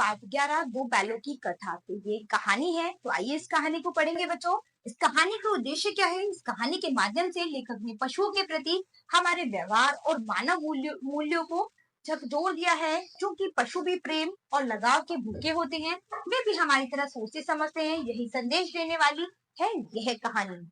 Part 11 दो बैलों की कथा। तो ये कहानी है, तो आइए इस कहानी को पढ़ेंगे बच्चों। इस कहानी का उद्देश्य क्या है? इस कहानी के माध्यम से लेखक ने पशुओं के प्रति हमारे व्यवहार और मानव मूल्यों को झकझोर दिया है। क्योंकि पशु भी प्रेम और लगाव के भूखे होते हैं, वे भी हमारी तरह सोचते समझते हैं। यही संदेश देने वाली है यह कहानी।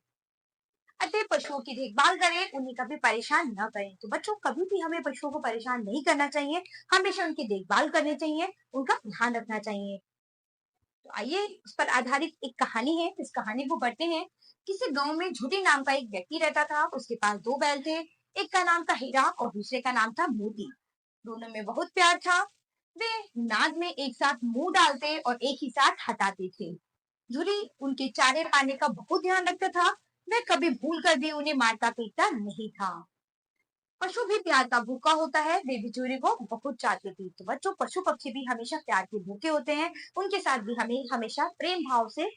अतः पशुओं की देखभाल करें, उन्हें कभी परेशान न करें। तो बच्चों, कभी भी हमें पशुओं को परेशान नहीं करना चाहिए, हमेशा उनकी देखभाल करनी चाहिए, उनका ध्यान रखना चाहिए। तो आइए उस पर आधारित एक कहानी है, इस कहानी को पढ़ते हैं। किसी गांव में झूठी नाम का एक व्यक्ति रहता था। उसके पास दो बैल थे, एक का नाम था हीरा और दूसरे का नाम था मोती। दोनों में बहुत प्यार था। वे नाद में एक साथ मुंह डालते और एक ही साथ हटाते थे। झूरी उनके चारे पाने का बहुत ध्यान रखता था। वह कभी भूल कर भी उन्हें मारता पीटता नहीं था। पशु भी प्यार का भूखा होता है, वे भी झूरी को बहुत चाहते थे। तो बच्चों, पशु पक्षी भी हमेशा प्यार के भूखे होते हैं, उनके साथ भी हमें हमेशा प्रेम भाव से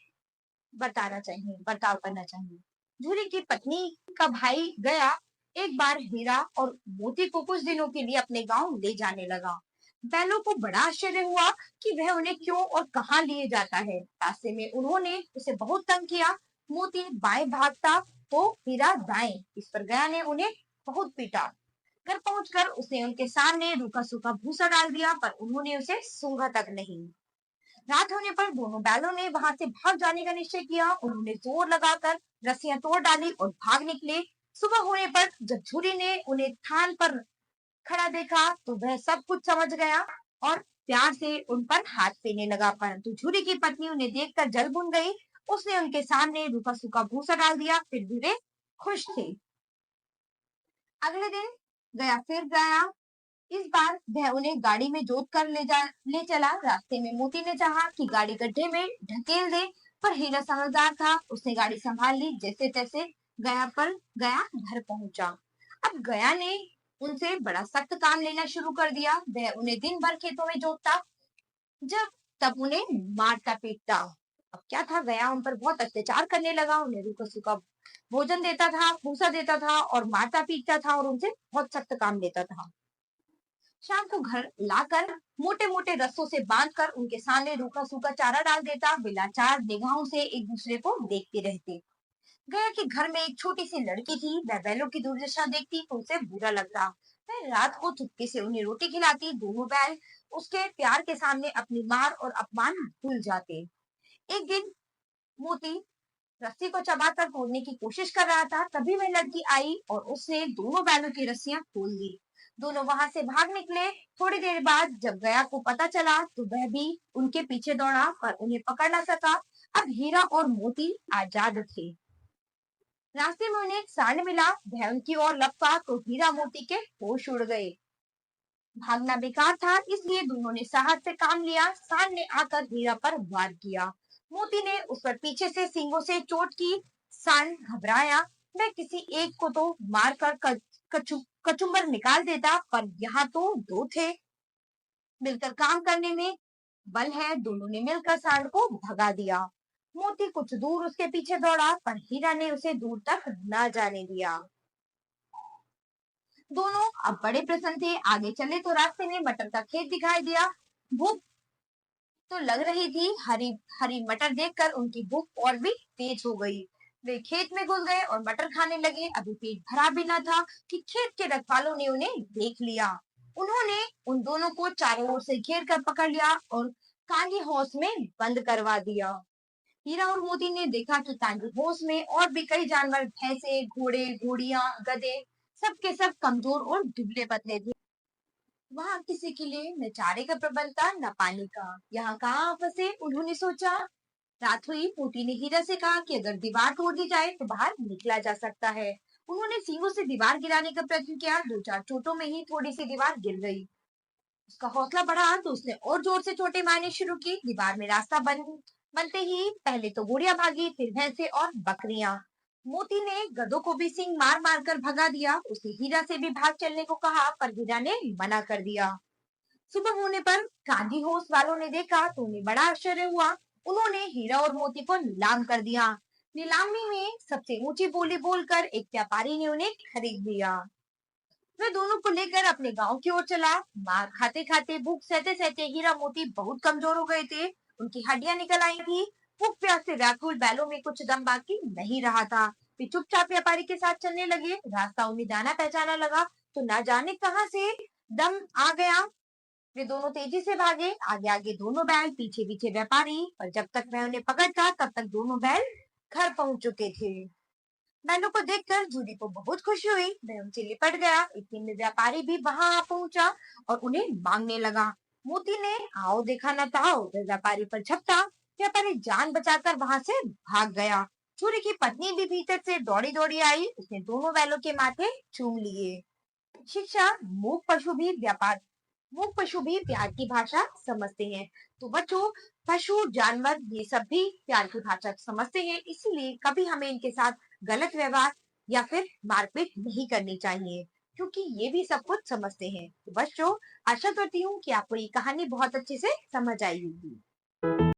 बर्ताव करना चाहिए। झूरी की पत्नी का भाई गया एक बार हीरा और मोती को कुछ दिनों के लिए अपने गांव ले जाने लगा। बैलों को बड़ा आश्चर्य हुआ कि वह उन्हें क्यों और कहाँ लिए जाता है। रास्ते में उन्होंने उसे बहुत तंग किया। मोती बाएं भागता तो हीरा दाएं। इस पर गया ने उन्हें बहुत पीटा। घर पहुंचकर उसने उनके सामने रूखा सूखा भूसा डाल दिया, पर उन्होंने उसे सूंघा तक नहीं। रात होने पर दोनों बैलों ने वहां से भाग जाने का निश्चय किया। उन्होंने जोर लगाकर रस्सियां तोड़ डाली और भाग निकले। सुबह होने पर जब झूरी ने उन्हें थान पर खड़ा देखा तो वह सब कुछ समझ गया और प्यार से उन पर हाथ फेरने लगा। परंतु झूरी की पत्नी उन्हें देखकर जल भुन गई। उसने उनके सामने रूखा सूखा भूसा डाल दिया, फिर भी वे खुश थे। अगले दिन गया। इस बार वह उन्हें गाड़ी में जोत कर ले चला। रास्ते में मोती ने चाहा कि गाड़ी गड्ढे में ढकेल दे, पर हीरा समझदार था। उसने गाड़ी संभाल ली। जैसे तैसे गया घर पहुंचा। अब गया ने उनसे बड़ा सख्त काम लेना शुरू कर दिया। वह उन्हें दिन भर खेतों में जोतता, जब तब उन्हें मारता पीटता। अब क्या था, गया उन पर बहुत अत्याचार करने लगा। उन्हें रूखा सूखा भोजन देता था, भूसा देता था और मारता पीटता था और उनसे बहुत सख्त काम लेता था। शाम को घर लाकर मोटे मोटे रस्सों से बांधकर उनके सामने रूखा सूखा चारा डाल देता। वे लाचार निगाहों से एक दूसरे को देखते रहते। गया कि घर में एक छोटी सी लड़की थी। वह बैलों की दुर्दशा देखती तो उसे बुरा लगता। वह रात को चुपके से उन्हें रोटी खिलाती। दोनों बैल उसके प्यार के सामने अपनी मार और अपमान भूल जाते। एक दिन मोती रस्सी को चबाकर तोड़ने की कोशिश कर रहा था। तभी वह लड़की आई और उसने दोनों बैलों की रस्सियां खोल दी। दोनों वहां से भाग निकले। थोड़ी देर बाद जब गया को पता चला तो वह भी उनके पीछे दौड़ा, पर उन्हें पकड़ न सका। अब हीरा और मोती आजाद थे। रास्ते में उन्हें एक सांड मिला। वह उनकी ओर लपका तो हीरा मोती के होश उड़ गए। भागना बेकार था, इसलिए दोनों ने साहस से काम लिया। सांड ने आकर हीरा पर वार किया। मोती ने उस पर पीछे से सींगों से चोट की। सांड घबराया। वह किसी एक को तो मारकर कचुम्बर निकाल देता, पर यहाँ तो दो थे। मिलकर काम करने में बल है। दोनों ने मिलकर सांड को भगा दिया। मोती कुछ दूर उसके पीछे दौड़ा, पर हीरा ने उसे दूर तक न जाने दिया। दोनों अब बड़े प्रसन्न थे। आगे चले तो रास्ते में मटर का खेत दिखाई दिया। भूख तो लग रही थी। हरी हरी मटर देखकर उनकी भूख और भी तेज हो गई। वे खेत में घुस गए और मटर खाने लगे। अभी पेट भरा भी न था कि खेत के रखवालों ने उन्हें देख लिया। उन्होंने उन दोनों को चारों ओर से घेर कर पकड़ लिया और कांगी हौस में बंद करवा दिया। हीरा और मोती ने देखा कि कांगी हौस में और भी कई जानवर, भैंसे, घोड़े, घोड़ियां, गधे, सब के सब कमजोर और दुबले पतले थे। वहां किसी के लिए न चारे का प्रबंध था न पानी का। यहाँ कहाँ फंसे, उन्होंने सोचा। रात हुई। मोती ने हीरा से कहा कि अगर दीवार तोड़ दी जाए तो बाहर निकला जा सकता है। उन्होंने सींगों से दीवार गिराने का प्रयत्न किया। दो चार चोटों में ही थोड़ी सी दीवार गिर गई। उसका हौसला बढ़ा तो उसने और जोर से चोटें मारनी शुरू की। दीवार में रास्ता बनते ही पहले तो बुढ़िया भागी, फिर भैंसे और बकरियां। मोती ने गधों को भी सींग मार मार कर भगा दिया। उसने हीरा से भी भाग चलने को कहा, पर हीरा ने मना कर दिया। सुबह होने पर कांदी होश वालों ने देखा तो उन्हें बड़ा आश्चर्य हुआ। उन्होंने हीरा और मोती को नीलाम कर दिया। नीलामी में सबसे ऊंची बोली बोलकर एक व्यापारी ने उन्हें खरीद लिया। वह दोनों को लेकर अपने गांव की ओर चला। मार खाते खाते, भूख सहते सहते हीरा मोती बहुत कमजोर हो गए थे। उनकी हड्डियां निकल आई थी। भूख प्यास से व्याकुल बैलों में कुछ दम बाकी नहीं रहा था। वे चुपचाप व्यापारी के साथ चलने लगे। रास्ता उन्हें जाना पहचाना लगा, तो न जाने कहां से दम आ गया। वे दोनों तेजी से भागे, आगे आगे दोनों बैल, पीछे पीछे व्यापारी। और जब तक वह उन्हें पकड़ता तब तक दोनों बैल घर पहुंच चुके थे। बैलों को देखकर जूली को बहुत खुशी हुई। वह उनसे लिपट गया। इतने में व्यापारी भी वहां आ पहुंचा और उन्हें मांगने लगा। मोती ने आओ देखा न था, वह व्यापारी पर झपटा। व्यापारी जान बचाकर वहां से भाग गया। जूली की पत्नी भी भीतर से दौड़ी दौड़ी आई। उसने दोनों बैलों के माथे चूम लिए। शिक्षा, मूक पशु भी प्यार की भाषा समझते हैं। तो बच्चों, पशु जानवर ये सब भी प्यार की भाषा समझते हैं, इसीलिए कभी हमें इनके साथ गलत व्यवहार या फिर मारपीट नहीं करनी चाहिए, क्योंकि ये भी सब कुछ समझते हैं। तो बच्चों, आशा करती हूँ कि आपको ये कहानी बहुत अच्छे से समझ आई होगी।